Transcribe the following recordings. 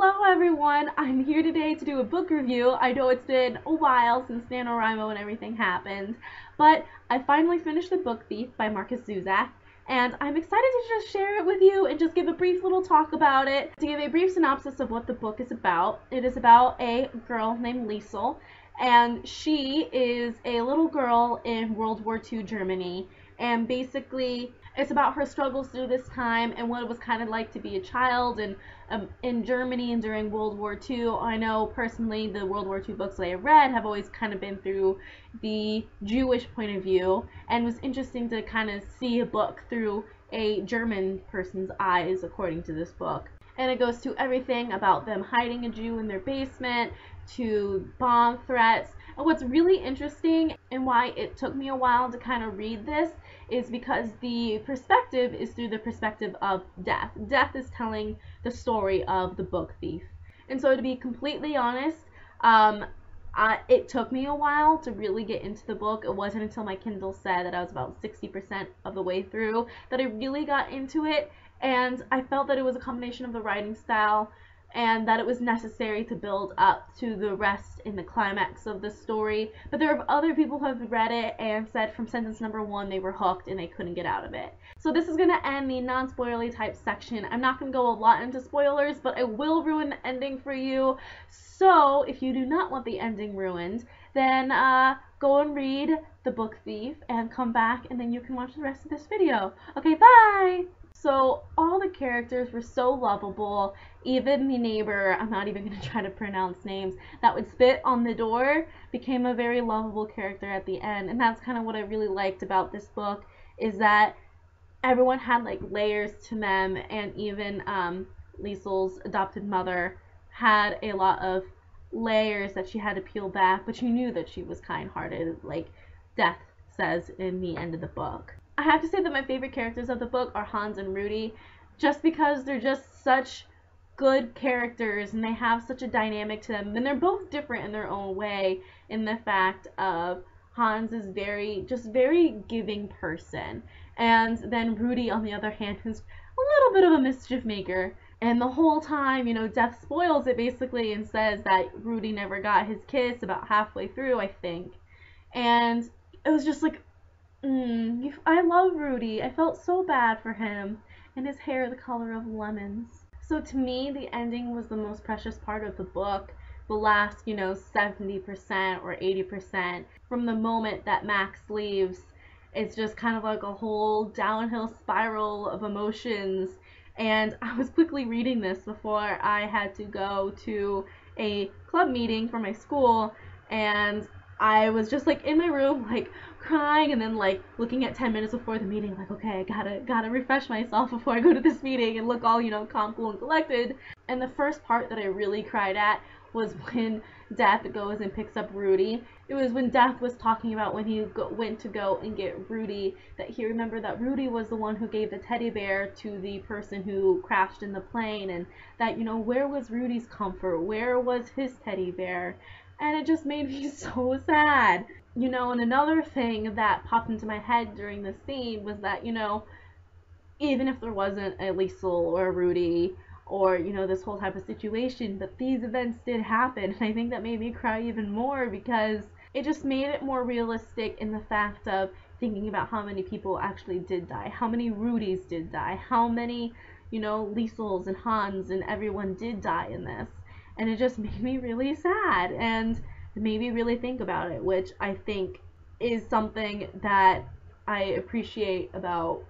Hello everyone, I'm here today to do a book review. I know it's been a while since NaNoWriMo and everything happened, but I finally finished The Book Thief by Marcus Zuzak, and I'm excited to just share it with you and just give a brief little talk about it. To give a brief synopsis of what the book is about, it is about a girl named Liesel, and she is a little girl in World War II Germany, and basically it's about her struggles through this time and what it was kind of like to be a child and in Germany and during World War II. I know personally the World War II books that I read have always kind of been through the Jewish point of view, and it was interesting to kind of see a book through a German person's eyes according to this book. And it goes to everything about them hiding a Jew in their basement to bomb threats. And what's really interesting and why it took me a while to kind of read this is because the perspective is through the perspective of Death. Death is telling the story of the book thief. And so to be completely honest, it took me a while to really get into the book. It wasn't until my Kindle said that I was about 60% of the way through that I really got into it. And I felt that it was a combination of the writing style and that it was necessary to build up to the rest in the climax of the story. But there are other people who have read it and said from sentence number 1 they were hooked and they couldn't get out of it. So this is going to end the non-spoilery type section. I'm not going to go a lot into spoilers, but I will ruin the ending for you. So if you do not want the ending ruined, then go and read The Book Thief and come back and then you can watch the rest of this video. Okay, bye! So all the characters were so lovable. Even the neighbor, I'm not even going to try to pronounce names, that would spit on the door became a very lovable character at the end. And that's kind of what I really liked about this book, is that everyone had like layers to them, and even Liesel's adopted mother had a lot of layers that she had to peel back, but you knew that she was kind-hearted, like Death says in the end of the book. I have to say that my favorite characters of the book are Hans and Rudy, just because they're just such good characters and they have such a dynamic to them, and they're both different in their own way, in the fact of Hans is very giving person, and then Rudy on the other hand is a little bit of a mischief maker. And the whole time, you know, Death spoils it basically and says that Rudy never got his kiss about halfway through, I think. And it was just like, I love Rudy. I felt so bad for him, and his hair the color of lemons. So to me, the ending was the most precious part of the book. The last, 70% or 80%, from the moment that Max leaves, it's just kind of like a whole downhill spiral of emotions. And I was quickly reading this before I had to go to a club meeting for my school, and I was just like in my room like crying, and then like looking at 10 minutes before the meeting like, okay, I gotta refresh myself before I go to this meeting and look all calm, cool, and collected. And the first part that I really cried at was when Death goes and picks up Rudy. It was when Death was talking about when he went to go and get Rudy, that he remembered that Rudy was the one who gave the teddy bear to the person who crashed in the plane, and that, where was Rudy's comfort? Where was his teddy bear? And it just made me so sad. And another thing that popped into my head during this scene was that, even if there wasn't a Liesel or a Rudy or, this whole type of situation, but these events did happen. And I think that made me cry even more, because it just made it more realistic in the fact of thinking about how many people actually did die, how many Rudys did die, how many, Liesels and Hans and everyone did die in this. And it just made me really sad, and it made me really think about it, which I think is something that I appreciate about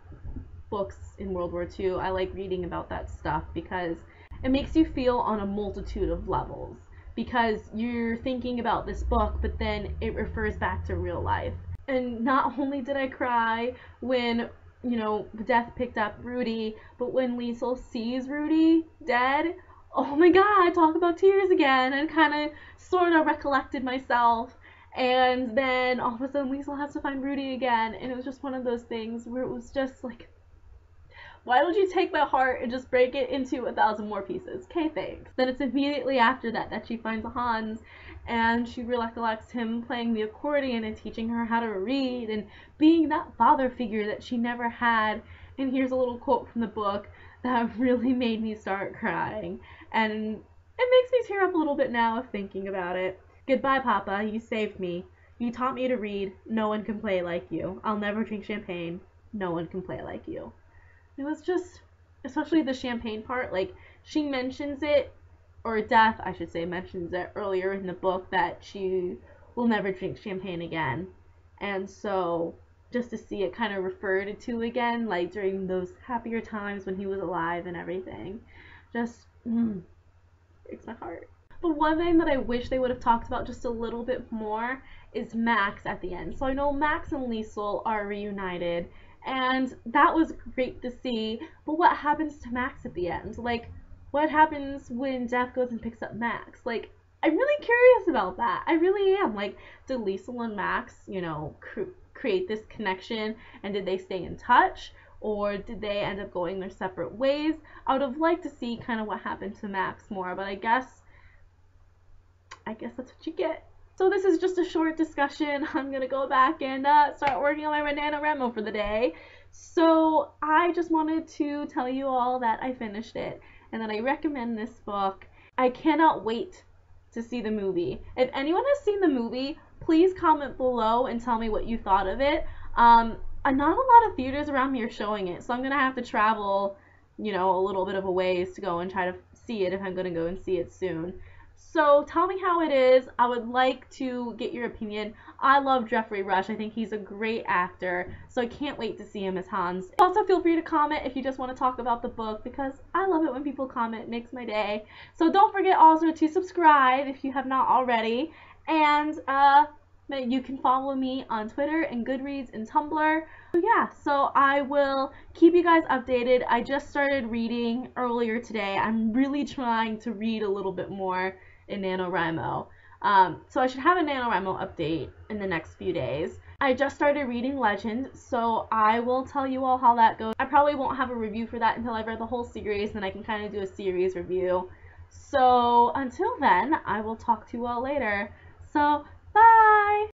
books in World War II. I like reading about that stuff because it makes you feel on a multitude of levels, because you're thinking about this book, but then it refers back to real life. And not only did I cry when, Death picked up Rudy, but when Liesel sees Rudy dead, oh my god, talk about tears again, and kind of sort of recollected myself. And then all of a sudden Liesel has to find Rudy again, and it was just one of those things where it was just like, why would you take my heart and just break it into 1,000 more pieces? Okay, thanks. Then it's immediately after that she finds Hans, and she recollects him playing the accordion and teaching her how to read and being that father figure that she never had. And here's a little quote from the book that really made me start crying. And makes me tear up a little bit now of thinking about it. Goodbye, Papa. You saved me. You taught me to read. No one can play like you. I'll never drink champagne. No one can play like you. It was just, especially the champagne part, like, she mentions it, or Death, I should say, mentions it earlier in the book that she will never drink champagne again. And so, just to see it kind of referred to again, like, during those happier times when he was alive and everything, just, breaks my heart. But one thing that I wish they would have talked about just a little bit more is Max at the end. So I know Max and Liesel are reunited, and that was great to see, but what happens to Max at the end? Like, what happens when Death goes and picks up Max? Like, I'm really curious about that. I really am. Like, did Liesel and Max, you know, create this connection, and did they stay in touch? Or did they end up going their separate ways? I would have liked to see kind of what happened to Max more, but I guess that's what you get. So this is just a short discussion. I'm going to go back and start working on my NaNoWriMo for the day. So I just wanted to tell you all that I finished it and that I recommend this book. I cannot wait to see the movie. If anyone has seen the movie, please comment below and tell me what you thought of it. Not a lot of theaters around me are showing it, so I'm going to have to travel, you know, a little bit of a ways to go and try to see it if I'm going to go and see it soon. So tell me how it is. I would like to get your opinion. I love Jeffrey Rush. I think he's a great actor, so I can't wait to see him as Hans. Also, feel free to comment if you just want to talk about the book, because I love it when people comment. It makes my day. So don't forget also to subscribe if you have not already, and you can follow me on Twitter and Goodreads and Tumblr. Yeah, so I will keep you guys updated. I just started reading earlier today. I'm really trying to read a little bit more in NaNoWriMo. So I should have a NaNoWriMo update in the next few days. I just started reading Legend, so I will tell you all how that goes. I probably won't have a review for that until I've read the whole series, and then I can kind of do a series review. So until then, I will talk to you all later. So, bye!